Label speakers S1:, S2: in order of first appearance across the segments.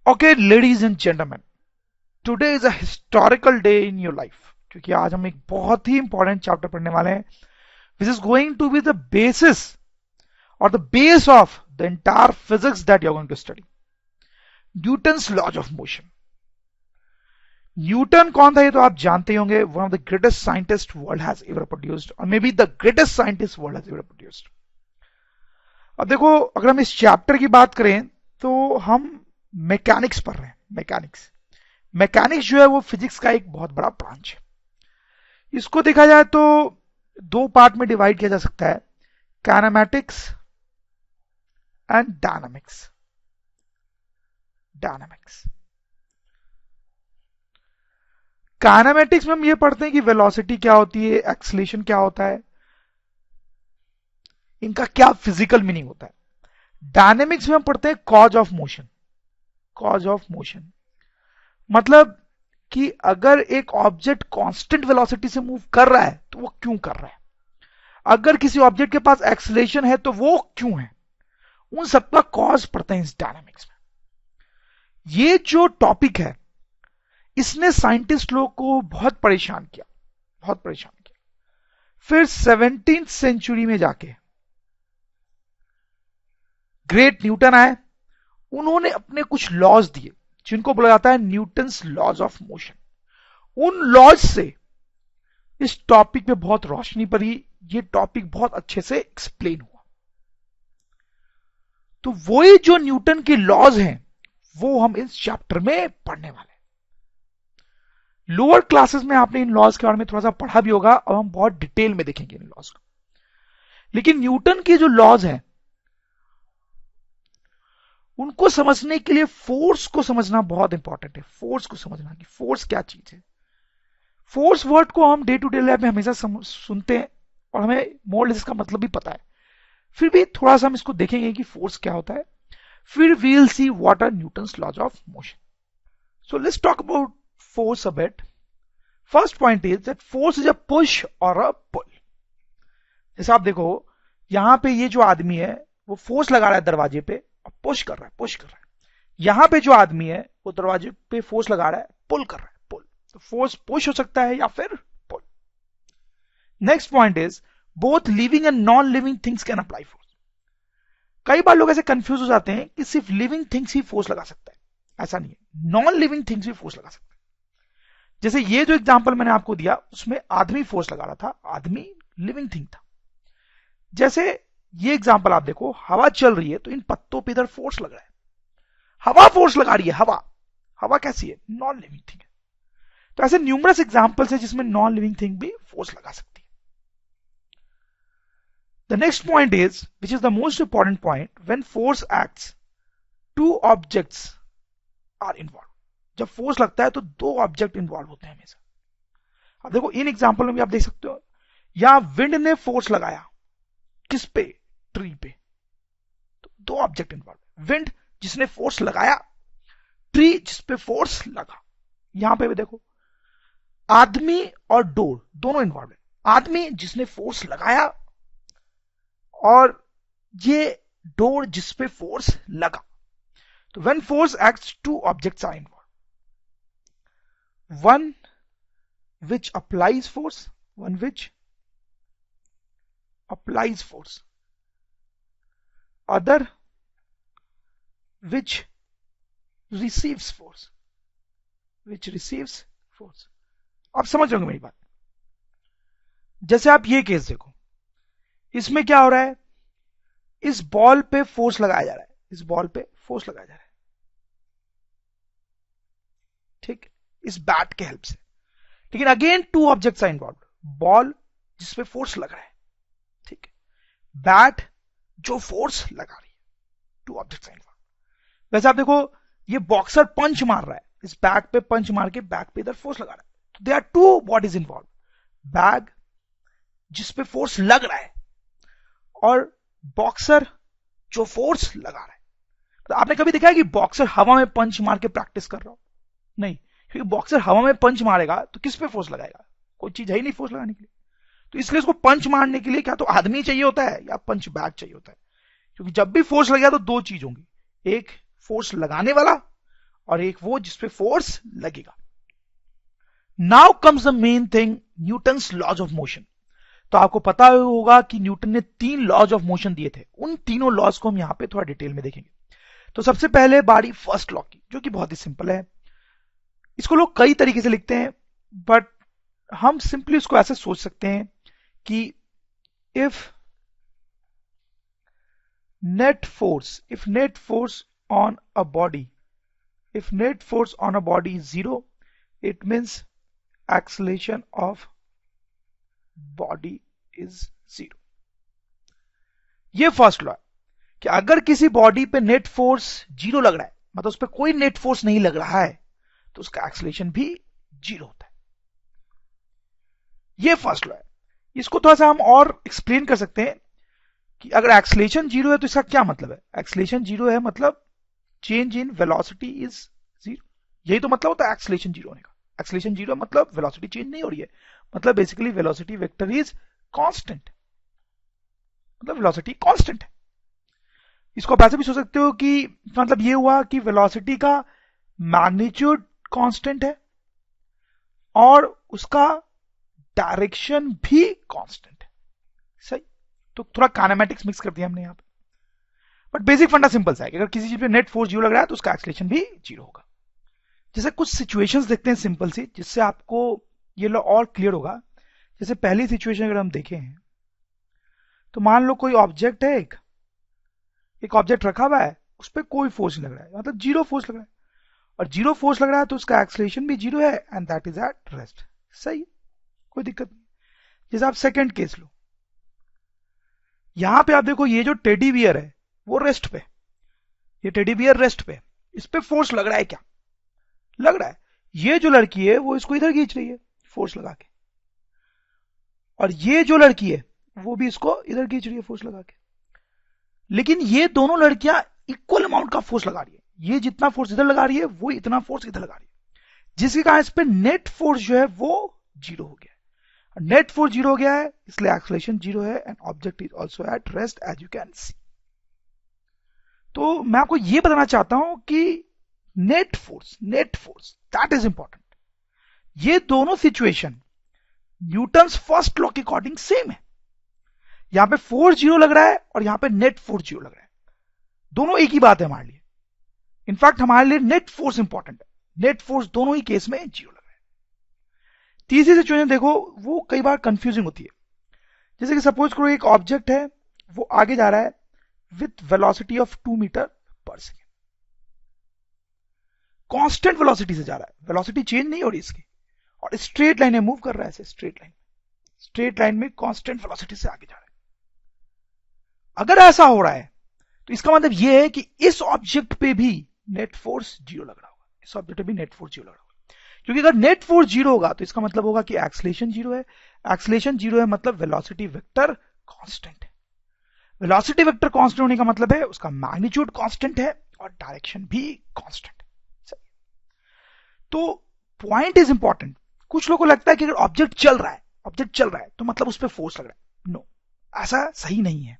S1: Okay, ladies and gentlemen, today is a historical day in your life क्योंकि आज हम एक बहुत ही इंपॉर्टेंट चैप्टर पढ़ने वाले हैं which is going to be the basis और the base of the entire physics that you are going to study Newton's laws of motion. Newton कौन था ये तो आप जानते ही होंगे, one of the greatest scientist world has ever produced और maybe the greatest scientist world has ever produced. अब देखो, अगर हम इस चैप्टर की बात करें तो हम मैकेनिक्स पढ़ रहे हैं। मैकेनिक्स जो है वो फिजिक्स का एक बहुत बड़ा ब्रांच है। इसको देखा जाए तो दो पार्ट में डिवाइड किया जा सकता है, काइनेमैटिक्स एंड डायनामिक्स। काइनेमैटिक्स में हम ये पढ़ते हैं कि वेलोसिटी क्या होती है, एक्सीलरेशन क्या होता है, इनका क्या फिजिकल मीनिंग होता है। डायनेमिक्स में हम पढ़ते हैं कॉज ऑफ मोशन, मतलब कि अगर एक ऑब्जेक्ट कांस्टेंट वेलोसिटी से मूव कर रहा है तो वो क्यों कर रहा है, अगर किसी ऑब्जेक्ट के पास एक्सीलरेशन है तो वो क्यों है, उन सबका कॉज पढ़ते हैं इस डायनामिक्स में। ये जो टॉपिक है इसने साइंटिस्ट लोग को बहुत परेशान किया। फिर 17th सेंचुरी में जाके ग्रेट न्यूटन आए, उन्होंने अपने कुछ लॉज दिए जिनको बोला जाता है न्यूटन्स लॉज ऑफ मोशन। उन लॉज से इस टॉपिक पे बहुत रोशनी पड़ी, ये टॉपिक बहुत अच्छे से एक्सप्लेन हुआ। तो वही जो न्यूटन के लॉज हैं वो हम इस चैप्टर में पढ़ने वाले हैं। लोअर क्लासेस में आपने इन लॉज के बारे में थोड़ा सा पढ़ा भी होगा और हम बहुत डिटेल में देखेंगे इन लॉज को। लेकिन न्यूटन के जो लॉज हैं उनको समझने के लिए फोर्स को समझना बहुत इंपॉर्टेंट है। फोर्स को समझना कि फोर्स क्या चीज है। फोर्स वर्ड को हम डे टू डे लाइफ में हमेशा सुनते हैं और हमें मोर इसका मतलब भी पता है, फिर भी थोड़ा सा हम इसको देखेंगे कि फोर्स क्या होता है। फिर we will see what are Newton's laws of motion. So let's talk about force a bit. First point is that force is a push और अ पुल। जैसे आप देखो, यहां पे ये जो आदमी है वो फोर्स लगा रहा है दरवाजे पे और पुश कर रहा है। यहां पे जो आदमी है वो दरवाजे पे फोर्स लगा रहा है, पुल कर रहा है, पुल। तो फोर्स पुश हो सकता है या फिर pull. Next point is both living and non living things can apply force. कई बार लोग ऐसे कंफ्यूज हो जाते हैं कि सिर्फ लिविंग थिंग्स ही फोर्स लगा सकता है, ऐसा नहीं है, नॉन लिविंग थिंग्स भी फोर्स लगा सकता है। जैसे ये जो एग्जांपल मैंने आपको दिया उसमें आदमी फोर्स लगा रहा था, आदमी लिविंग थिंग था। जैसे ये एग्जांपल आप देखो, हवा चल रही है तो इन पत्तों पे इधर फोर्स लग रहा है, हवा फोर्स लगा रही है। हवा कैसी है, नॉन लिविंग थिंग है। तो ऐसे न्यूमरस एग्जांपल्स है जिसमें नॉन लिविंग थिंग भी फोर्स लगा सकती है। The next point is which is the most important point, when force acts two objects are involve. जब फोर्स लगता है तो दो ऑब्जेक्ट इन्वॉल्व होते हैं हमेशा। अब देखो इन एग्जांपल में भी आप देख सकते हो, यहां विंड ने फोर्स लगाया किस पे, ट्री पे, तो दो ऑब्जेक्ट इन्वॉल्व, विंड जिसने फोर्स लगाया, ट्री जिसपे फोर्स लगा। यहां पे भी देखो आदमी और डोर दोनों इन्वॉल्व है, आदमी जिसने फोर्स लगाया और ये डोर जिसपे फोर्स लगा। तो when force acts two objects are involve, one which applies force, one which applies force, other which receives force, आप समझ रहे होंगे मेरी बात। जैसे आप ये केस देखो, इसमें क्या हो रहा है, इस बॉल पे फोर्स लगाया जा रहा है, ठीक, इस बैट के हेल्प से। लेकिन again two objects are involve, ball जिसपे फोर्स लग रहा है, ठीक, बैट जो फोर्स लगा रही है, टू ऑब्जेक्ट्स आर इन्वॉल्व। वैसे आप देखो, ये बॉक्सर पंच मार रहा है, इस बैट पे पंच मार के बैक पे इधर फोर्स लगा रहा है। They are two bodies involve, bag जिसपे फोर्स लग रहा है और बॉक्सर जो फोर्स लगा रहा है। तो आपने कभी देखा है कि बॉक्सर हवा में पंच मार के प्रैक्टिस कर रहा हो? नहीं, क्योंकि बॉक्सर हवा में पंच मारेगा तो किस पे फोर्स लगाएगा, कोई चीज है ही नहीं फोर्स लगाने के लिए। तो इसलिए इसको पंच मारने के लिए क्या तो आदमी चाहिए होता है या पंच बैग चाहिए होता है, क्योंकि जब भी फोर्स लगेगा तो दो चीज होंगी, एक फोर्स लगाने वाला और एक वो जिसपे फोर्स लगेगा। Now comes the main thing, Newton's laws of motion. तो आपको पता होगा कि न्यूटन ने 3 लॉज ऑफ मोशन दिए थे, उन तीनों लॉज को हम यहां पे थोड़ा डिटेल में देखेंगे। तो सबसे पहले बारी फर्स्ट लॉ की, जो कि बहुत ही सिंपल है। इसको लोग कई तरीके से लिखते हैं, बट हम सिंपली उसको ऐसे सोच सकते हैं कि if net force on a body is 0, it means acceleration of body is 0। ये फर्स्ट लॉ है कि अगर किसी बॉडी पे नेट फोर्स 0 लग रहा है, मतलब उस पर कोई नेट फोर्स नहीं लग रहा है, तो उसका एक्सेलरेशन भी 0 होता है। ये फर्स्ट लॉ है। इसको थोड़ा सा हम और एक्सप्लेन कर सकते हैं कि अगर एक्सेलरेशन 0 है तो इसका क्या मतलब है। एक्सेलरेशन 0 है मतलब चेंज इन वेलोसिटी इज 0। यही तो मतलब होता है एक्सेलरेशन 0 होने का। एक्सेलरेशन 0 मतलब वेलोसिटी चेंज नहीं हो रही है, मतलब basically velocity vector is constant, मतलब वेलोसिटी कांस्टेंट है। इसको आप ऐसे भी सोच सकते हो कि मतलब ये हुआ कि वेलोसिटी का मैग्नीट्यूड कांस्टेंट है और उसका डायरेक्शन भी कांस्टेंट है। सही, तो थोड़ा काइनेमेटिक्स मिक्स कर दिया हमने यहां पे, बट बेसिक फंडा सिंपल सा है कि अगर किसी चीज पे नेट फोर्स 0 लग रहा है तो उसका एक्सेलरेशन भी 0 होगा। जैसे कुछ सिचुएशंस देखते हैं सिंपल सी, जिससे आपको ये लो और क्लियर होगा। जैसे पहली सिचुएशन अगर हम देखें, तो मान लो कोई ऑब्जेक्ट है, एक ऑब्जेक्ट रखा हुआ है, उस पर कोई फोर्स नहीं लग रहा है, मतलब 0 फोर्स लग रहा है, और 0 फोर्स लग रहा है तो उसका एक्सेलरेशन भी 0 है, and that is at rest. सही, कोई दिक्कत नहीं। जैसे आप सेकंड केस लो, यहां पे आप देखो ये जो टेडी बियर है वो रेस्ट पे, ये टेडी बियर रेस्ट पे, इस पे फोर्स लग रहा है क्या? लग रहा है। ये जो लड़की है वो इसको इधर खींच रही है फोर्स लगा के, और ये जो लड़की है वो भी इसको इधर खींच रही है फोर्स लगा के। लेकिन ये दोनों लड़कियां इक्वल अमाउंट का फोर्स लगा रही है, ये जितना फोर्स इधर लगा रही है वो इतना फोर्स इधर लगा रही है, जिसके कारण इस पे नेट फोर्स जो है वो 0 हो गया है। नेट फोर्स 0 हो गया है, इसलिए एक्सेलरेशन 0 है, and object is also at rest as you can see. तो मैं आपको यह बताना चाहता हूं कि net force that is important. ये दोनों सिचुएशन न्यूटन्स फर्स्ट लॉ के अकॉर्डिंग सेम है। यहां पे फोर्स 0 लग रहा है और यहां पे नेट फोर्स 0 लग रहा है, दोनों एक ही बात है हमारे लिए। इनफैक्ट हमारे लिए नेट फोर्स इंपॉर्टेंट है, नेट फोर्स दोनों ही केस में 0 लग रहा है। तीसरी सिचुएशन देखो, वो कई बार कंफ्यूजिंग होती है। जैसे कि सपोज करो एक ऑब्जेक्ट है, वो आगे जा रहा है विथ वेलोसिटी ऑफ 2 मीटर पर सेकेंड, कांस्टेंट वेलोसिटी से जा रहा है, वेलोसिटी चेंज नहीं हो रही इसकी, और स्ट्रेट लाइन में मूव कर रहा है, स्ट्रेट लाइन में कांस्टेंट वेलोसिटी से आगे जा रहा है। अगर ऐसा हो रहा है तो इसका मतलब यह है कि इस ऑब्जेक्ट पे भी नेट फोर्स 0 लग रहा होगा, इस ऑब्जेक्ट पे भी नेट फोर्स 0 लग रहा होगा। क्योंकि अगर नेट फोर्स 0 होगा तो इसका मतलब होगा कि एक्सेलरेशन 0 है, एक्सेलरेशन 0 है मतलब वेलोसिटी वेक्टर कांस्टेंट है। वेलोसिटी वेक्टर कांस्टेंट होने का मतलब है उसका मैग्नीट्यूड कांस्टेंट है और डायरेक्शन भी कांस्टेंट है। तो पॉइंट इज इंपॉर्टेंट। कुछ लोगों को लगता है कि अगर ऑब्जेक्ट चल रहा है तो मतलब उस पर फोर्स लग रहा है। नो, ऐसा सही नहीं है।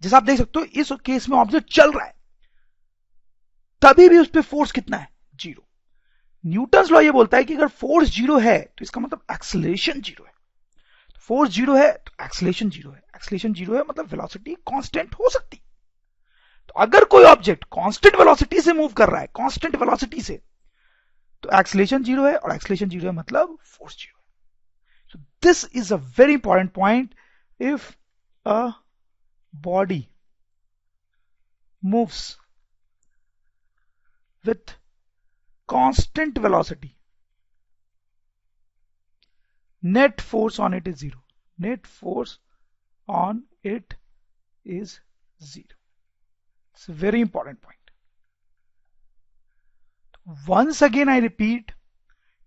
S1: जैसा आप देख सकते हो इस केस में ऑब्जेक्ट चल रहा है, तभी भी उस पर फोर्स कितना है? 0। न्यूटन्स लॉ ये बोलता है कि अगर फोर्स 0 है तो इसका मतलब एक्सेलरेशन 0 है। फोर्स 0 है तो एक्सेलरेशन 0 है, एक्सेलरेशन 0 है मतलब वेलोसिटी कांस्टेंट हो सकती। तो अगर कोई ऑब्जेक्ट कांस्टेंट वेलोसिटी से मूव कर रहा है, कांस्टेंट वेलोसिटी से, तो एक्सेलरेशन 0 है, और एक्सेलरेशन 0 है मतलब फोर्स 0 है। So this is a very important point. If a body moves with constant velocity, net force on it is 0. Net force on it is 0. It's a very important point. Once again I repeat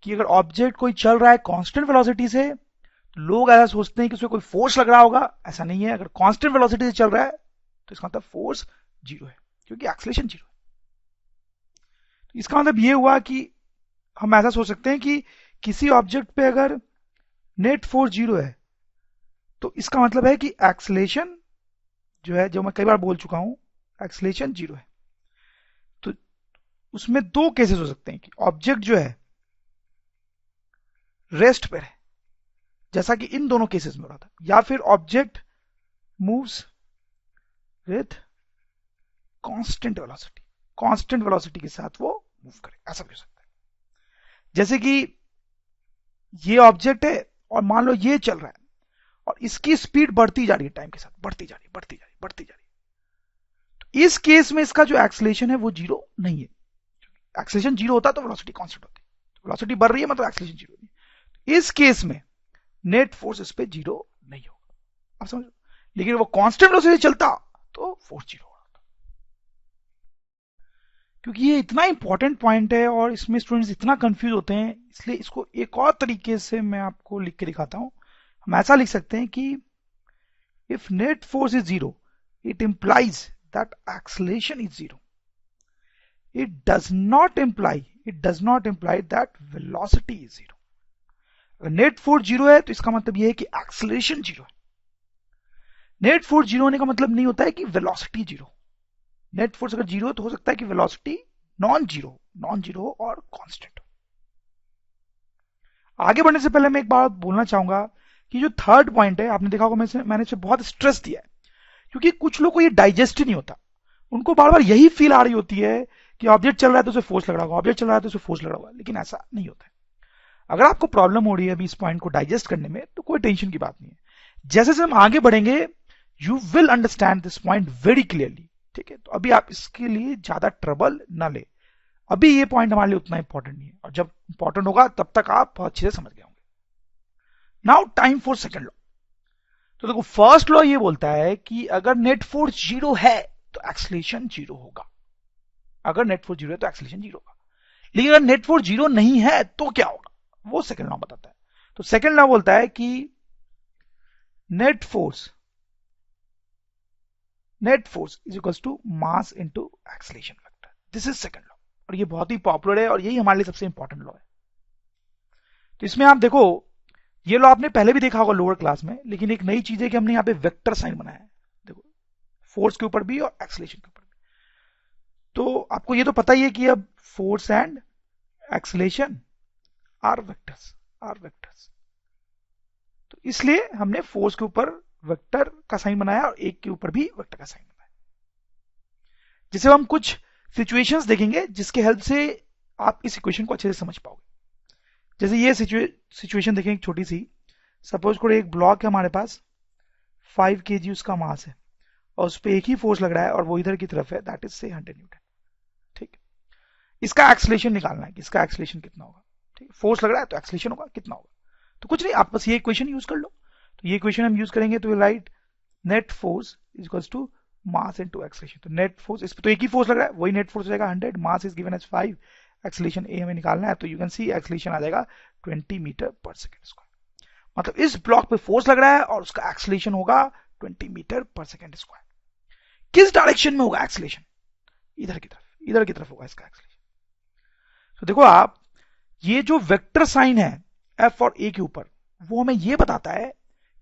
S1: कि अगर object कोई चल रहा है constant velocity से, तो लोग ऐसा सोचते हैं कि उसमें कोई फोर्स लग रहा होगा। ऐसा नहीं है। अगर कांस्टेंट वेलोसिटी से चल रहा है तो इसका मतलब फोर्स 0 है, क्योंकि एक्सेलरेशन 0 है। तो इसका मतलब ये हुआ कि हम ऐसा सोच सकते हैं कि किसी ऑब्जेक्ट पे अगर नेट फोर्स 0 है तो इसका मतलब है कि एक्सेलरेशन जो है, जो मैं कई बार बोल चुका हूं, एक्सेलरेशन 0 है। तो उसमें दो केसेस हो सकते हैं कि ऑब्जेक्ट जो है रेस्ट पर है, जैसा कि इन दोनों केसेस में हो रहा था, या फिर object moves with constant velocity, constant velocity के साथ वो मूव करे, ऐसा भी हो सकता है। जैसे कि ये ऑब्जेक्ट है और मान लो ये चल रहा है और इसकी स्पीड बढ़ती जा रही है, टाइम के साथ बढ़ती जा रही है, बढ़ती जा रही है, बढ़ती जा रही है। तो इस केस में इसका जो एक्सेलेरेशन है वो जीरो नहीं है। एक्सेलेरेशन जीरो होता तो वेलोसिटी कांस्टेंट होती, तो वेलोसिटी बढ़ रही है मतलब एक्सेलेरेशन जीरो नहीं है। इस केस में नेट फोर्स इस पे जीरो नहीं होगा, आप समझो। लेकिन वो कांस्टेंट वेलोसिटी चलता तो फोर्स जीरो होगा। क्योंकि ये इतना इंपॉर्टेंट पॉइंट है और इसमें स्टूडेंट्स इतना कंफ्यूज होते हैं, इसलिए इसको एक और तरीके से मैं आपको लिख के दिखाता हूं। हम ऐसा लिख सकते हैं कि if net force is zero it implies that acceleration is zero, it does not imply that velocity is zero. अगर नेट फोर्स जीरो है तो इसका मतलब यह है कि एक्सेलरेशन जीरो है। नेट फोर्स जीरो होने का मतलब नहीं होता है कि वेलोसिटी जीरो। नेट फोर्स अगर जीरो तो हो सकता है कि वेलोसिटी नॉन जीरो हो और कांस्टेंट हो। आगे बढ़ने से पहले मैं एक बात बोलना चाहूंगा कि जो थर्ड पॉइंट है, आपने देखा होगा मैंने इसे बहुत स्ट्रेस दिया है, क्योंकि कुछ लोग को ये डाइजेस्ट ही नहीं होता। उनको बार बार यही फील आ रही होती है कि ऑब्जेक्ट चल रहा है तो उसे फोर्स लग रहा होगा, ऑब्जेक्ट चल रहा है तो उसे फोर्स लग रहा होगा, लेकिन ऐसा नहीं होता है। अगर आपको प्रॉब्लम हो रही है अभी इस पॉइंट को डाइजेस्ट करने में तो कोई टेंशन की बात नहीं है। जैसे जैसे हम आगे बढ़ेंगे you will understand this point very clearly, ठीक है। तो अभी आप इसके लिए ज्यादा ट्रबल ना ले, अभी ये पॉइंट हमारे लिए उतना इंपॉर्टेंट नहीं है, और जब इंपॉर्टेंट होगा तब तक आप बहुत अच्छे से समझ गए होंगे। Now time for second law. तो देखो फर्स्ट लॉ ये बोलता है कि अगर नेट फोर्स जीरो है तो एक्सेलरेशन जीरो होगा। अगर नेट फोर्स जीरो है तो एक्सेलरेशन जीरो होगा। लेकिन अगर नेट फोर्स जीरो नहीं है तो क्या होगा, वो सेकंड लॉ बताता है। तो सेकंड लॉ बोलता है कि net force is equals to mass into acceleration vector. This is second law, और ये बहुत ही पॉपुलर है और यही हमारे लिए सबसे इंपॉर्टेंट लॉ है। तो इसमें आप देखो ये लॉ आपने पहले भी देखा होगा लोअर क्लास में, लेकिन एक नई चीज है कि हमने यहां पे वेक्टर साइन बनाया है, देखो फोर्स के ऊपर भी और एक्सेलरेशन के ऊपर भी। तो आपको ये तो पता ही है कि अब force and acceleration are vectors. तो इसलिए हमने फोर्स के ऊपर वेक्टर का साइन बनाया और एक के ऊपर भी वेक्टर का साइन बनाया। जिसे हम कुछ सिचुएशंस देखेंगे जिसके हेल्प से आप इस इक्वेशन को अच्छे से समझ पाओगे। जैसे ये सिचुएशन देखें एक छोटी सी, सपोज करो एक ब्लॉक है हमारे पास, 5 kg उसका मास है और उस पर एक ही फोर्स लग रहा है और वो इधर की तरफ है, दैट इज से 100 न्यूटन, ठीक। इसका एक्सेलरेशन निकालना है कि इसका एक्सेलरेशन कितना होगा, ठीक। फोर्स लग रहा है तो एक्सेलरेशन होगा कितना होगा, तो कुछ नहीं, आप बस ये इक्वेशन यूज कर लो। तो ये इक्वेशन हम यूज करेंगे तो right net force is equals to mass into acceleration. तो नेट फोर्स, इस पे तो एक ही फोर्स लग रहा है, वही नेट फोर्स हो जाएगा 100, mass is given as 5, acceleration a हमें निकालना है, तो यू कैन सी एक्सेलरेशन आ जाएगा 20 मीटर पर सेकंड स्क्वायर। मतलब इस ब्लॉक पे फोर्स लग रहा है और उसका एक्सेलरेशन होगा 20 मीटर पर सेकंड स्क्वायर। किस डायरेक्शन में होगा एक्सेलरेशन, इधर की तरफ होगा इसका एक्सेलरेशन। तो देखो आप, ये जो वेक्टर साइन है एफ और ए के ऊपर, वो हमें ये बताता है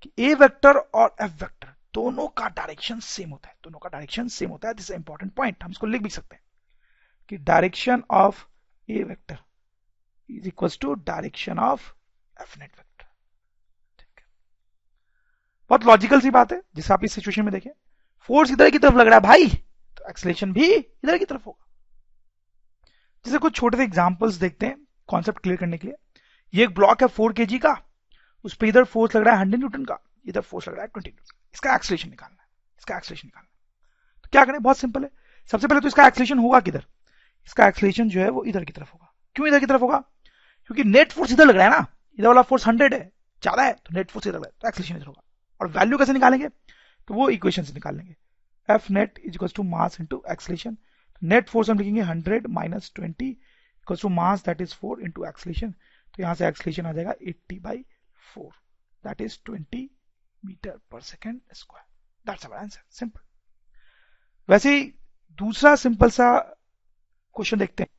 S1: कि ए वेक्टर और एफ वेक्टर दोनों का डायरेक्शन सेम होता है। दिस इज इंपॉर्टेंट पॉइंट, हम इसको लिख भी सकते हैं कि direction of A vector is equal to direction of F net vector, ठीक है। बहुत लॉजिकल सी बात है। जैसे आप इस सिचुएशन में देखें, फोर्स इधर की तरफ लग रहा है भाई, तो एक्सेलरेशन भी इधर की तरफ होगा। जैसे कुछ छोटे से एग्जांपल्स देखते हैं कॉन्सेप्ट क्लियर करने के लिए। ये एक ब्लॉक है 4 kg का, उस पर इधर फोर्स लग रहा है 100 न्यूटन का, इधर फोर्स लग रहा है 20 न्यूटन। इसका एक्सेलरेशन निकालना है। तो क्या करें, बहुत सिंपल है। सबसे पहले तो इसका एक्सेलरेशन होगा किधर, इसका एक्सेलरेशन जो है वो इधर की तरफ होगा। क्यों इधर की तरफ होगा, क्योंकि नेट फोर्स इधर लग रहा है ना, इधर वाला फोर्स 100 है, ज्यादा है, तो नेट फोर्स इधर लग रहा है, तो एक्सेलरेशन इधर होगा। और वैल्यू कैसे निकालेंगे, तो वो इक्वेशन से निकाल लेंगे, F net is equal to mass into acceleration. Net force हम लिखेंगे 100 minus 20 equal to mass that is 4 into acceleration. तो यहां से एक्सेलरेशन आ जाएगा 80/4, दैट इज 20 मीटर पर second square. That's our answer, simple. वैसे ही दूसरा सिंपल सा क्वेश्चन देखते हैं।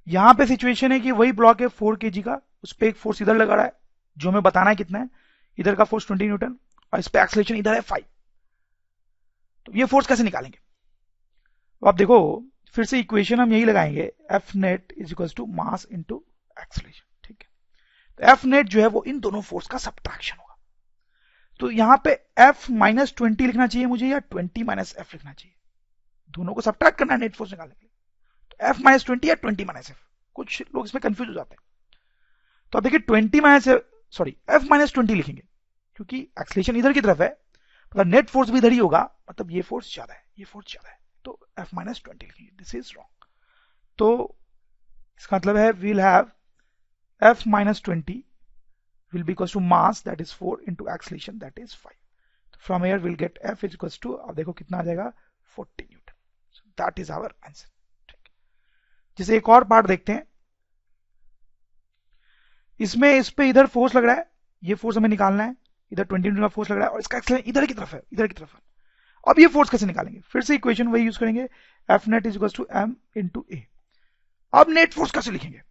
S1: यहां पे सिचुएशन है कि वही ब्लॉक है 4 kg का, उस पर एक फोर्स इधर लगा रहा है जो हमें बताना है कितना है, इधर का फोर्स 20 न्यूटन और इस पे एक्सेलरेशन इधर है 5। तो ये फोर्स कैसे निकालेंगे, तो आप देखो फिर से इक्वेशन हम यही लगाएंगे, F net is equal to mass into acceleration, ठीक है। तो एफ नेट जो है वो इन दोनों फोर्स का सब्ट्रैक्शन होगा। तो यहां पे एफ माइनस 20 लिखना चाहिए मुझे या 20 माइनस एफ लिखना चाहिए, दोनों को सब्ट्रैक्ट करना है नेट फोर्स निकालने के लिए। तो एफ माइनस 20 या 20 माइनस एफ, कुछ लोग इसमें कंफ्यूज हो जाते हैं। तो अब देखिए 20 माइनस सॉरी एफ माइनस 20 लिखेंगे क्योंकि एक्सेलरेशन इधर की तरफ है, मतलब नेट फोर्स भी इधर ही होगा, मतलब ये फोर्स ज्यादा है, ये फोर्स ज्यादा है, तो एफ माइनस 20 लिखेंगे, दिस इज रॉन्ग। तो इसका मतलब है we'll have F minus 20 will be equals to mass that is 4 into acceleration that is 5. So from here we'll get F is equals to, अब देखो कितना आ जाएगा 40 Newton. So that is our answer, ठीक। जैसे एक और पार्ट देखते हैं, इसमें इस पे इधर फोर्स लग रहा है, ये फोर्स हमें निकालना है, इधर 20 न्यूटन का फोर्स लग रहा है और इसका एक्सेलरेशन इधर की तरफ है, इधर की तरफ है। अब ये फोर्स कैसे निकालेंगे, फिर से इक्वेशन वही यूज करेंगे, F net is equals to M into A। अब नेट फोर्स कैसे लिखेंगे,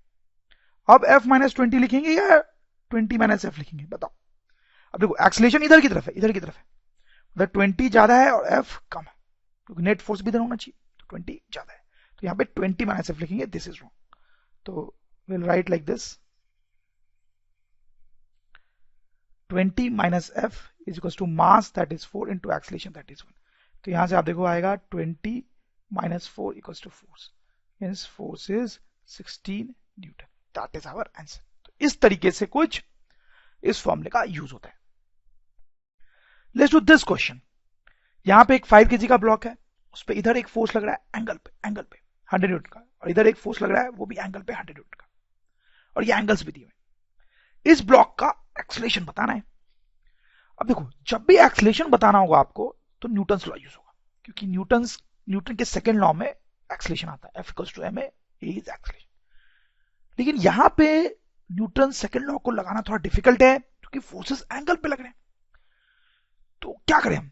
S1: अब F माइनस 20 लिखेंगे या 20 माइनस एफ लिखेंगे, बताओ। अब देखो एक्सेलरेशन इधर की तरफ है, इधर की तरफ है, मतलब 20 ज्यादा है और एफ कम है, क्योंकि नेट फोर्स भी इधर होना चाहिए, तो 20 ज्यादा है, तो यहाँ पे 20 माइनस एफ लिखेंगे, दिस इज रॉन्ग। तो will write like this, 20 minus F is equal to mass that is 4 into acceleration that is 1। तो यहां से आप देखो आएगा 20 minus 4 equal to force, means force is 16 newton, that is our answer. इस तरीके से कुछ इस फॉर्मूले का यूज होता है। Let's do this question. यहां पे एक 5 kg का ब्लॉक है, उस पे इधर एक फोर्स लग रहा है एंगल पे 100 न्यूटन का, और इधर एक फोर्स लग रहा है वो भी एंगल पे 100 न्यूटन का, और ये एंगल्स भी दिए हुए। इस ब्लॉक का एक्सेलरेशन बताना है। अब देखो जब भी एक्सेलरेशन बताना होगा आपको तो न्यूटन्स लॉ यूज होगा, क्योंकि न्यूटन के सेकेंड लॉ में एक्सेलरेशन आता है, F equals to ma, is acceleration. लेकिन यहां पे न्यूटन सेकंड लॉ को लगाना थोड़ा डिफिकल्ट है क्योंकि फोर्सेस एंगल पे लग रहे हैं। तो क्या करें हम,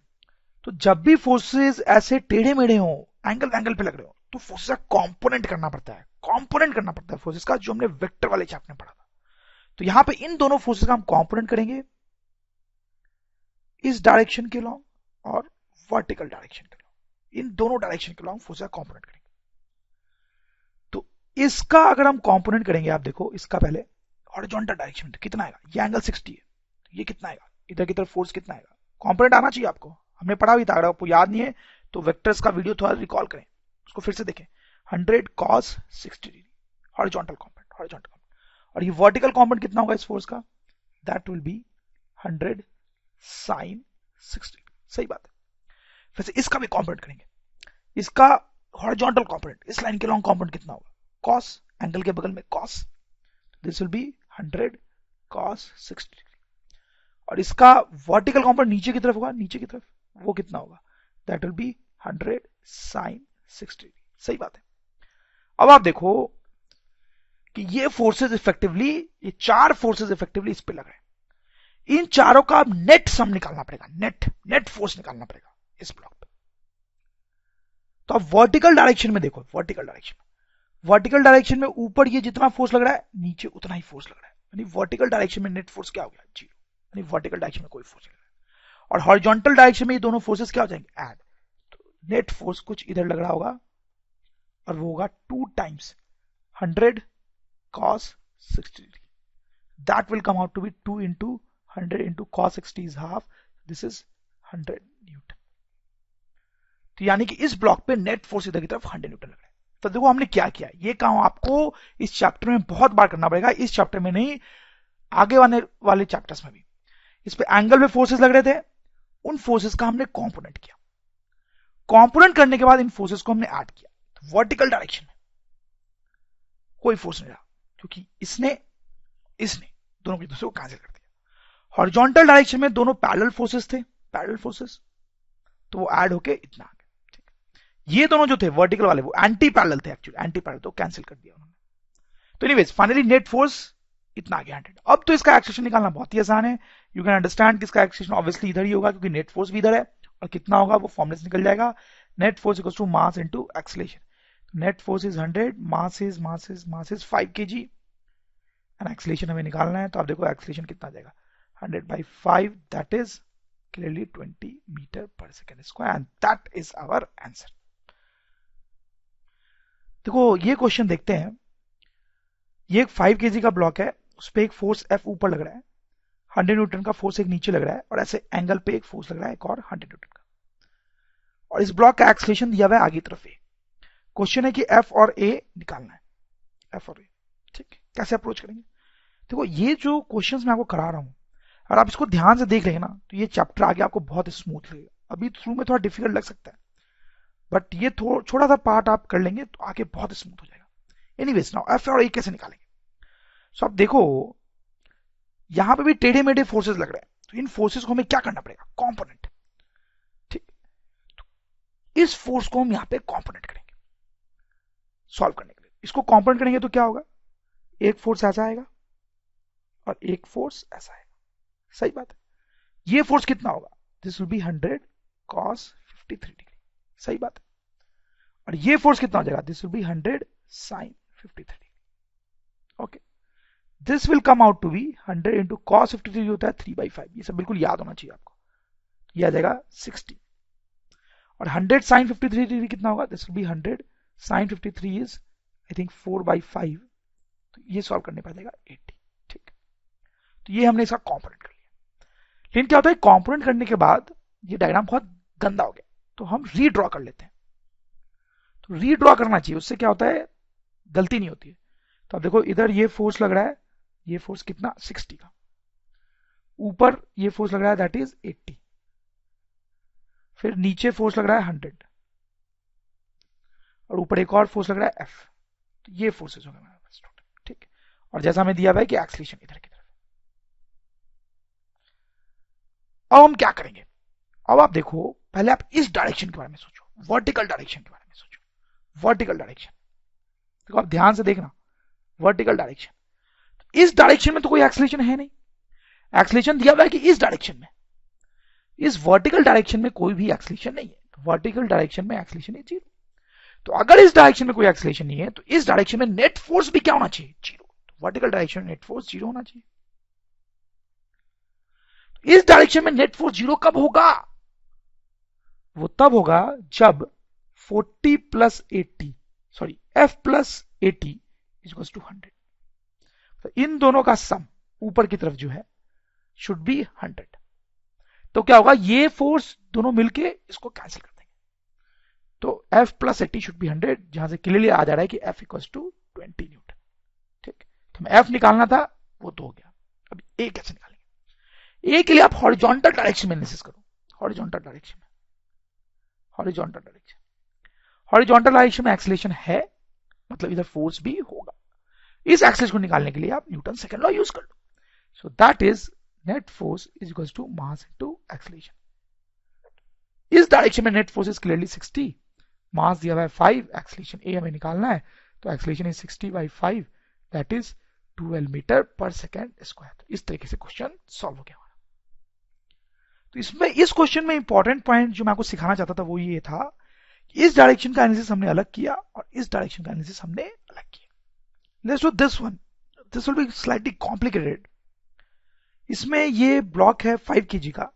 S1: तो जब भी फोर्सेस ऐसे टेढ़े मेढ़े हो, एंगल पे लग रहे हो, तो फोर्सेस का कंपोनेंट करना पड़ता है फोर्सेस का, जो हमने वेक्टर वाले चैप्टर में पढ़ा था। तो यहां पे इन दोनों फोर्सेस का हम कंपोनेंट करेंगे, इस डायरेक्शन के लॉन्ग और वर्टिकल डायरेक्शन के लॉन्ग, इन दोनों डायरेक्शन के लॉन्ग फोर्सेस का कंपोनेंट करेंगे। तो इसका अगर हम कंपोनेंट करेंगे, आप देखो इसका पहले हॉरिजॉन्टल डायरेक्शन में तो कितना आएगा, ये एंगल 60 है, तो ये कितना आएगा, इधर की तरफ फोर्स कितना आएगा, कंपोनेंट आना चाहिए आपको, हमने पढ़ा भी था, अगर आपको याद नहीं है तो वेक्टर्स का वीडियो थोड़ा रिकॉल करें, उसको फिर से देखें। 100 cos 60 डिग्री हॉरिजॉन्टल कंपोनेंट, और ये वर्टिकल कंपोनेंट कितना होगा इस फोर्स का, दैट विल बी 100 sin 60। सही बात है। फिर से इसका भी कंपोनेंट करेंगे, इसका हॉरिजॉन्टल कंपोनेंट, इस लाइन के लॉन्ग कंपोनेंट कितना होगा, cos, एंगल के बगल में cos, this will be 100 cos 60 degree, और इसका वर्टिकल कंपोनेंट नीचे की तरफ होगा, नीचे की तरफ, वो कितना होगा, that will be 100 sin 60 degree. सही बात है। अब आप देखो कि ये फोर्सेस इफेक्टिवली, ये 4 फोर्सेस इफेक्टिवली इस पे लग रहे हैं, इन चारों का नेट सम निकालना पड़ेगा, नेट फोर्स निकालना पड़ेगा इस ब्लॉक पे। तो अब वर्टिकल डायरेक्शन में देखो, वर्टिकल डायरेक्शन में ऊपर ये जितना फोर्स लग रहा है, नीचे उतना ही फोर्स लग रहा है, यानी वर्टिकल डायरेक्शन में नेट फोर्स क्या हो गया, 0, यानी वर्टिकल डायरेक्शन में कोई फोर्स नहीं लग रहा है। और हॉरिजॉन्टल डायरेक्शन में ये दोनों फोर्सेस क्या हो जाएंगे, ऐड, तो नेट फोर्स कुछ इधर लग रहा होगा और वो होगा 2 times 100 cos 60 degree, that will come out to be 2 into 100 into cos 60 is half, this is 100 newton. तो यानी कि इस ब्लॉक पे नेट फोर्स इधर की तरफ 100 न्यूटन लग रहा है। तो देखो हमने क्या किया, ये काम आपको इस चैप्टर में बहुत बार करना पड़ेगा, इस चैप्टर में नहीं, आगे वाले चैप्टर्स में भी। इस पे एंगल में फोर्सेस लग रहे थे, उन फोर्सेस का हमने कंपोनेंट किया, कंपोनेंट करने के बाद इन फोर्सेस को हमने ऐड किया। तो वर्टिकल डायरेक्शन में कोई फोर्स नहीं रहा, क्योंकि इसने दोनों एक दूसरे को कैंसिल कर दिया। हॉरिजॉन्टल डायरेक्शन में दोनों पैरेलल फोर्सेस थे, तो वो ऐड होके इतना आ गया। ये दोनों जो थे वर्टिकल वाले वो एंटी पैरेलल थे, एक्चुअली एंटी पैरेलल, तो कैंसिल कर दिया उन्होंने। तो एनीवेज फाइनली नेट फोर्स इतना आ गया 100। अब तो इसका एक्सेलरेशन निकालना बहुत ही आसान है, यू कैन अंडरस्टैंड कि इसका एक्सेलरेशन ऑब्वियसली इधर ही होगा, क्योंकि नेट फोर्स भी इधर है, और कितना होगा वो फॉर्मूले से निकल जाएगा, net force equals to mass into acceleration. Net force is 100, mass is 5 kg, and acceleration हमें निकालना है। तो आप देखो एक्सेलरेशन कितना आ जाएगा, 100/5, that is clearly 20 meter per second square, and that is our answer. देखो ये क्वेश्चन देखते हैं। ये एक 5 kg का ब्लॉक है, उस पर एक फोर्स F ऊपर लग रहा है, 100 न्यूटन का फोर्स एक नीचे लग रहा है, और ऐसे एंगल पे एक फोर्स लग रहा है एक और 100 न्यूटन का, और इस ब्लॉक का एक्सलेशन दिया हुआ है आगे तरफ ए। क्वेश्चन है कि F और A निकालना है, F और A। ठीक है, कैसे अप्रोच करेंगे? देखो ये जो क्वेश्चंस मैं आपको करा रहा हूं, अगर आप इसको ध्यान से देख लेंगे ना तो ये चैप्टर आगे आपको बहुत स्मूथ लगेगा। अभी शुरू में थोड़ा डिफिकल्ट लग सकता है, बट ये थोड़ा सा पार्ट आप कर लेंगे तो आगे बहुत स्मूथ हो जाएगा। एनीवेज, नाउ F और A कैसे निकालेंगे? सो आप देखो यहां पे भी टेढ़े मेढ़े फोर्सेस लग रहे हैं, तो इन फोर्सेस को हमें क्या करना पड़ेगा? कॉम्पोनेंट। ठीक, तो इस फोर्स को हम यहां पे कॉम्पोनेंट करेंगे सॉल्व करने के लिए। इसको कॉम्पोनेंट करेंगे तो क्या होगा? एक फोर्स ऐसा आएगा और एक फोर्स ऐसा आएगा। सही बात है। ये फोर्स कितना होगा? This will be 100 cos 53 degree. सही बात है। और ये फोर्स कितना हो जाएगा? This will be 100 sin 53 degree. Okay, this will come out to be 100 into cos 53 होता है 3/5। ये सब बिल्कुल याद होना चाहिए आपको। ये आ जाएगा 60, और 100 sin 53 डिग्री कितना होगा? This will be 100 sin 53 is I think 4/5, तो ये सॉल्व करने पर जाएगा 80। ठीक, तो ये हमने इसका कॉम्पोनेंट कर लिया। लेकिन क्या होता है, कॉम्पोनेंट करने के बाद ये डायग्राम बहुत गंदा हो गया, तो हम रीड्रॉ कर लेते हैं। तो रीड्रॉ करना चाहिए, उससे क्या होता है, गलती नहीं होती है। तो अब देखो इधर ये फोर्स लग रहा है, ये फोर्स कितना? 60 का। ऊपर ये फोर्स लग रहा है दैट इज 80, फिर नीचे फोर्स लग रहा है 100, और ऊपर एक और फोर्स लग रहा है F। तो ये फोर्सेस हो गए हमारे पास टोटल। ठीक, और जैसा हमें दिया हुआ है कि एक्सलेशन इधर की तरफ। अब हम क्या करेंगे? अब आप देखो, पहले आप इस डायरेक्शन के बारे में सोचो, वर्टिकल डायरेक्शन के बारे में सोचो। वर्टिकल डायरेक्शन, देखो आप ध्यान से देखना, वर्टिकल डायरेक्शन। इस डायरेक्शन में तो कोई एक्सलेशन है नहीं, एक्सलेशन दिया हुआ है कि इस डायरेक्शन में, इस वर्टिकल डायरेक्शन में कोई भी एक्सलेशन नहीं है। तो वर्टिकल डायरेक्शन में एक्सलेशन है 0। तो अगर इस डायरेक्शन में कोई एक्सलेशन नहीं है तो इस डायरेक्शन में नेट फोर्स भी क्या होना चाहिए? 0। तो वर्टिकल डायरेक्शन में नेट फोर्स 0 होना चाहिए। तो इस डायरेक्शन में नेट फोर्स 0 कब होगा? वो तब होगा जब 40 plus 80, sorry F plus 80 is to 100। तो इन दोनों का सम ऊपर की तरफ जो है शुड बी 100। तो क्या होगा, ये फोर्स दोनों मिलके इसको कैंसिल कर देंगे। तो F प्लस 80 शुड बी 100, जहां से क्लियरली आ जा रहा है कि F इक्वल टू 20 न्यूटन। ठीक, तो हमें F निकालना था, वो तो हो गया। अब A कैसे निकालेंगे? A के लिए आप हॉरिजॉन्टल डायरेक्शन में एनालिसिस करो। हॉरिजॉन्टल डायरेक्शन में, हॉरिजॉन्टल डायरेक्शन, हॉरिजॉन्टल डायरेक्शन में एक्सीलरेशन है, मतलब इधर फोर्स भी होगा। इस एक्सीलरेशन को निकालने के लिए आप न्यूटन सेकंड लॉ यूज कर लो। So that is net force is equal to mass into acceleration. इस डायरेक्शन में net force is clearly 60, mass दिया हुआ है 5, एक्सीलरेशन ए हमें निकालना है, तो acceleration is 60/5, that is 12 metre पर सेकेंड स्क्वायर। तो इस तरीके से क्वेश्चन सॉल्व हो गया हमारा। तो इसमें इस क्वेश्चन में इंपॉर्टेंट पॉइंट जो मैं आपको सिखाना चाहता था वो ये था, इस डायरेक्शन का एनालिसिस हमने अलग किया और इस डायरेक्शन का एनालिसिस हमने अलग किया। Let's do this one, this will be slightly complicated. इसमें ये ब्लॉक है 5 kg का,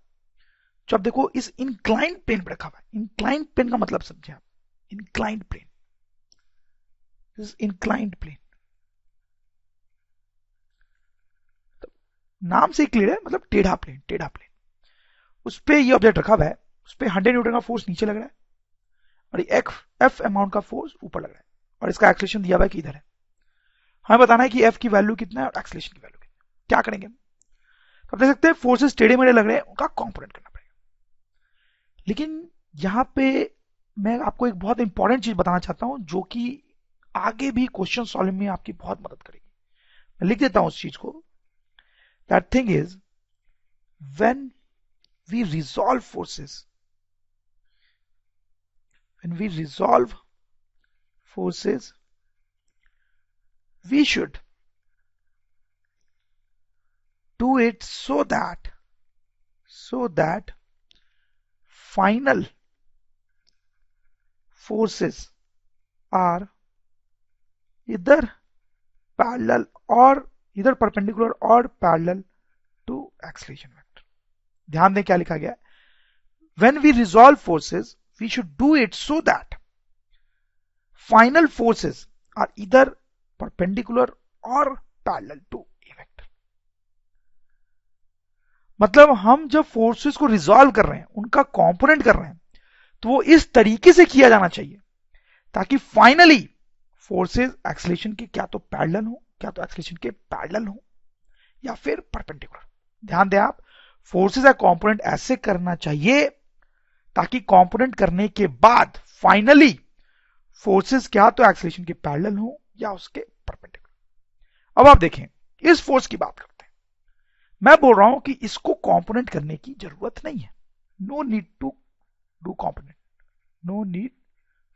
S1: जो आप देखो इस इंक्लाइंड प्लेन पर रखा हुआ है। इंक्लाइंड प्लेन का मतलब समझे आप, inclined plane, this inclined plane, नाम से क्लियर है, मतलब टेढ़ा प्लेन, टेढ़ा प्लेन। उस पे ये ऑब्जेक्ट रखा हुआ है, उस पे 100 न्यूटन का फोर्स नीचे लग रहा है और ये F अमाउंट का फोर्स ऊपर लग रहा है, और इसका एक्सीलरेशन दिया हुआ है कि इधर है। हमें बताना है कि F की वैल्यू कितना है और एक्सीलरेशन की वैल्यू कितना है। क्या करेंगे? तो आप देख सकते हैं फोर्सेस टेढ़े मेढ़े लग रहे हैं, उनका कॉम्पोनेंट करना पड़ेगा। लेकिन यहां पे मैं आपको एक बहुत इंपॉर्टेंट चीज बताना चाहता हूं, जो कि आगे भी क्वेश्चन सॉल्विंग में आपकी बहुत मदद करेगी। मैं लिख देता हूं उस चीज को। That thing is, when we resolve forces, when we resolve forces, we should do it so that final forces are either parallel or either perpendicular or parallel to acceleration vector। ध्यान दें क्या लिखा गया है, when we resolve forces we should do it so that final forces are इधर perpendicular और parallel to a vector. मतलब हम जब फोर्सेस को रिजॉल्व कर रहे हैं, उनका कंपोनेंट कर रहे हैं, तो वो इस तरीके से किया जाना चाहिए ताकि फाइनली फोर्सेस एक्सीलरेशन के क्या तो पैरेलल हो, क्या तो एक्सीलरेशन के पैरेलल हो, या फिर परपेंडिकुलर। ध्यान दें आप, फोर्सेस का कंपोनेंट ऐसे करना चाहिए ताकि कंपोनेंट करने के बाद फाइनली फोर्सेस क्या तो एक्सीलरेशन के पैरेलल हो या उसके परपेंडिकुलर। अब आप देखें, इस फोर्स की बात करते हैं। मैं बोल रहा हूं कि इसको कंपोनेंट करने की जरूरत नहीं है। No need to do component, no need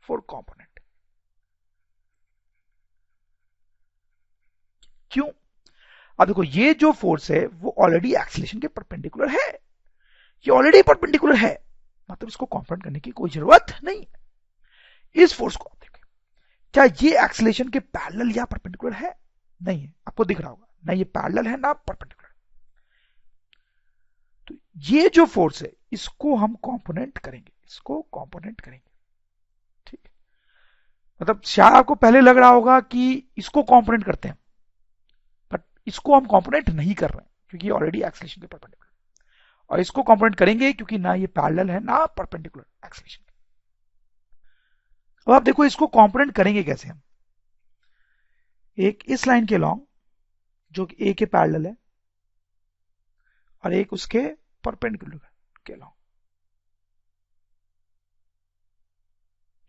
S1: for component. क्यों? अब देखो, ये जो फोर्स है वो ऑलरेडी एक्सीलरेशन के परपेंडिकुलर है, ये ऑलरेडी परपेंडिकुलर है, मतलब इसको कंपोनेंट करने की कोई जरूरत नहीं है। इस फोर्स को आप देखें, क्या ये एक्सीलरेशन के पैरेलल या परपेंडिकुलर है? नहीं है। आपको दिख रहा होगा ना, ये पैरेलल है ना परपेंडिकुलर। तो ये जो फोर्स है इसको हम कंपोनेंट करेंगे, इसको कंपोनेंट करेंगे। ठीक, मतलब शायद आपको पहले लग रहा होगा कि इसको कंपोनेंट करते हैं, बट इसको हम कंपोनेंट नहीं कर रहे हैं क्योंकि ऑलरेडी एक्सीलरेशन के परपेंडिकुलर। और इसको कंपोनेंट करेंगे क्योंकि ना ये पैरेलल है ना परपेंडिकुलर एक्सीलरेशन। अब आप देखो, इसको कंपोनेंट करेंगे कैसे हम। एक इस लाइन के लॉन्ग जो कि ए के पैरेलल है, और एक उसके परपेंडिकुलर के लॉन्ग,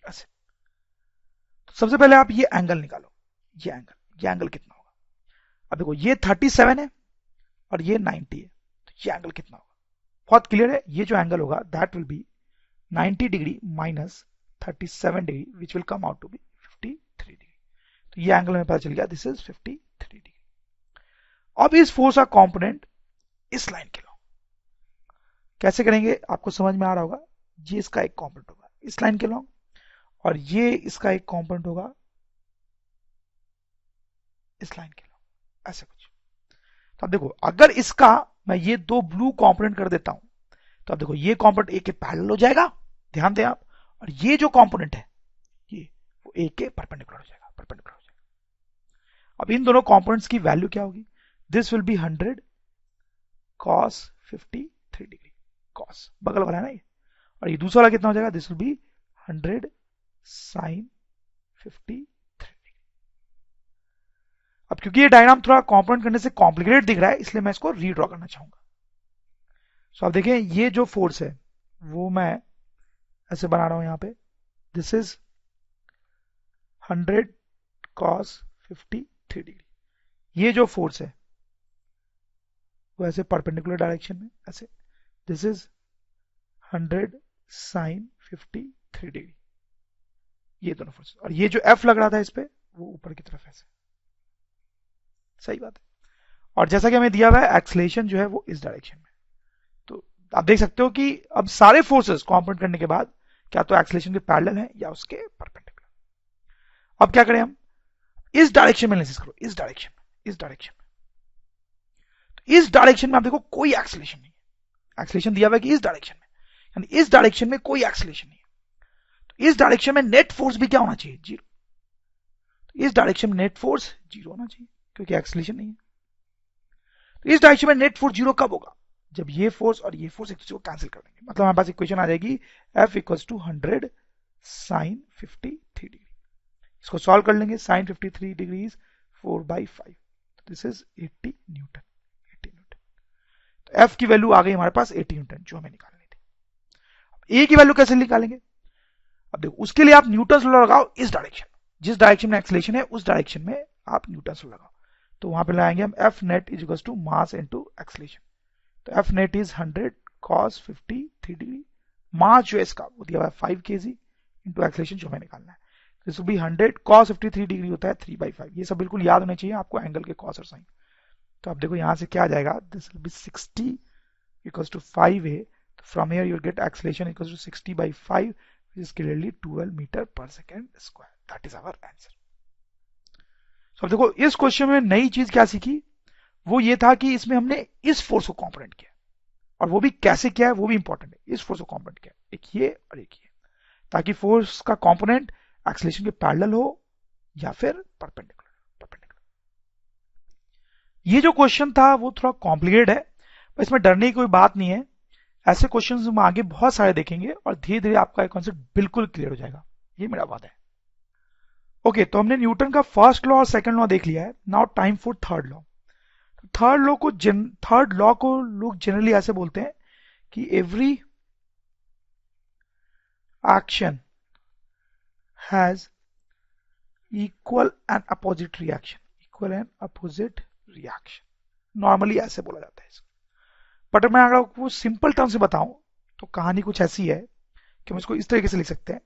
S1: ऐसे। तो सबसे पहले आप ये एंगल निकालो, ये एंगल कितना होगा। अब देखो, ये 37 है और ये 90 है, तो ये एंगल कितना होगा? बहुत क्लियर है, ये जो एंगल होगा that will be 90 degree minus 37 degree, which will come out to be 53 degree. तो ये एंगल में पता चल गया, दिस इज 53 डिग्री। अब इस फोर्स का कंपोनेंट इस लाइन के लॉन्ग कैसे करेंगे, आपको समझ में आ रहा होगा। ये इसका एक कंपोनेंट होगा इस लाइन के लॉन्ग, और ये इसका एक कंपोनेंट होगा इस लाइन के लॉन्ग, ऐसे कुछ। तो अब देखो, अगर इसका मैं ये दो ब्लू कंपोनेंट कर देता हूं, तो अब देखो ये कंपोनेंट ए के पैरेलल हो जाएगा, ध्यान दें आप, और ये जो कंपोनेंट है ये वो ए के परपेंडिकुलर हो जाएगा, परपेंडिकुलर हो जाएगा। अब इन दोनों कंपोनेंट्स की वैल्यू क्या होगी? This will be 100 cos 53 degree, cos बगल वाला है ना ये, और ये दूसरा वाला कितना हो जाएगा? This will be 100 sin 53 degree. अब क्योंकि ये डायग्राम थोड़ा कंपोनेंट करने से कॉम्प्लिकेटेड दिख रहा है, इसलिए मैं इसको रीड्रॉ करना चाहूंगा। सो आप देखें, ये जो फोर्स है वो मैं ऐसे बना रहा हूं यहां पे, दिस इज 100 cos 53 डिग्री। ये जो फोर्स है वो ऐसे परपेंडिकुलर डायरेक्शन में, ऐसे, दिस इज 100 sin 53 डिग्री। ये दोनों फोर्स, और ये जो F लग रहा था इस पे, वो ऊपर की तरफ ऐसे, सही बात है। और जैसा कि हमें दिया हुआ है, एक्सीलरेशन जो है वो इस डायरेक्शन में। तो आप देख सकते हो कि अब सारे फोर्सेस कंपोनेंट करने के बाद क्या तो एक्सीलरेशन के पैरेलल है या उसके परपेंडिकुलर। अब क्या करें हम, इस डायरेक्शन में एनालिसिस करो, इस डायरेक्शन में, इस डायरेक्शन में। तो इस डायरेक्शन में आप देखो कोई एक्सीलरेशन नहीं है, एक्सीलरेशन दिया हुआ है कि इस डायरेक्शन में, यानी इस डायरेक्शन में कोई एक्सीलरेशन नहीं है। तो इस डायरेक्शन में नेट फोर्स भी क्या होना चाहिए? 0। तो इस डायरेक्शन में नेट फोर्स 0 होना चाहिए क्योंकि एक्सीलरेशन नहीं है। तो इस डायरेक्शन में नेट फोर्स 0 कब होगा? जब ये फोर्स और ये फोर्स एक दूसरे को कैंसिल कर देंगे। मतलब हमारे पास इक्वेशन आ जाएगी F equals to 100 sin 53 degree. इसको सॉल्व कर लेंगे, sin 53 degree 4/5, this is 80 newton, 80 newton. तो F की वैल्यू आ गई हमारे पास 80 न्यूटन, जो हमें निकालनी थी। A की वैल्यू कैसे निकालेंगे? अब देखो, उसके लिए आप न्यूटन लॉ लगाओ इस डायरेक्शन, जिस डायरेक्शन में एक्सीलरेशन है उस डायरेक्शन में आप न्यूटन लॉ लगाओ। तो वहां पे लगाएंगे हम F net is equals to mass into acceleration. तो F net is 100 cos 53 degree, mass जो है इसका वो दिया हुआ है 5 kg इंटू एक्सीलरेशन जो हमें निकालना है। This will be 100 cos 53 degree होता है 3/5। ये सब बिल्कुल याद होने चाहिए आपको, एंगल के कॉस और साइन। तो आप देखो यहां से क्या आ जाएगा, this will be 60 equals to 5a। तो from here you will get acceleration equals to 60/5 which is clearly 12 metre पर second square. That is our answer. अब देखो, इस क्वेश्चन में नई चीज क्या सीखी, वो ये था कि इसमें हमने इस फोर्स को कंपोनेंट किया, और वो भी कैसे किया है वो भी इंपॉर्टेंट है। इस फोर्स को कंपोनेंट किया, एक ये और एक ये, ताकि फोर्स का कंपोनेंट एक्सेलरेशन के पैरेलल हो या फिर परपेंडिकुलर। ये जो क्वेश्चन था वो थोड़ा कॉम्प्लिकेटेड है, पर इसमें डरने की कोई बात नहीं है। ऐसे क्वेश्चंस हम आगे बहुत सारे देखेंगे और धीरे धीरे आपका कॉन्सेप्ट बिल्कुल क्लियर हो जाएगा, ये मेरा वादा है। ओके, तो हमने न्यूटन का फर्स्ट लॉ और सेकंड लॉ देख लिया है। Now time for third law. Third law को लोग जनरली ऐसे बोलते हैं कि every action has equal and opposite reaction. Equal and opposite reaction normally ऐसे बोला जाता है इसको। बट मैं अगर आपको सिंपल टर्म से बताऊं तो कहानी कुछ ऐसी है कि हम इसको इस तरीके से लिख सकते हैं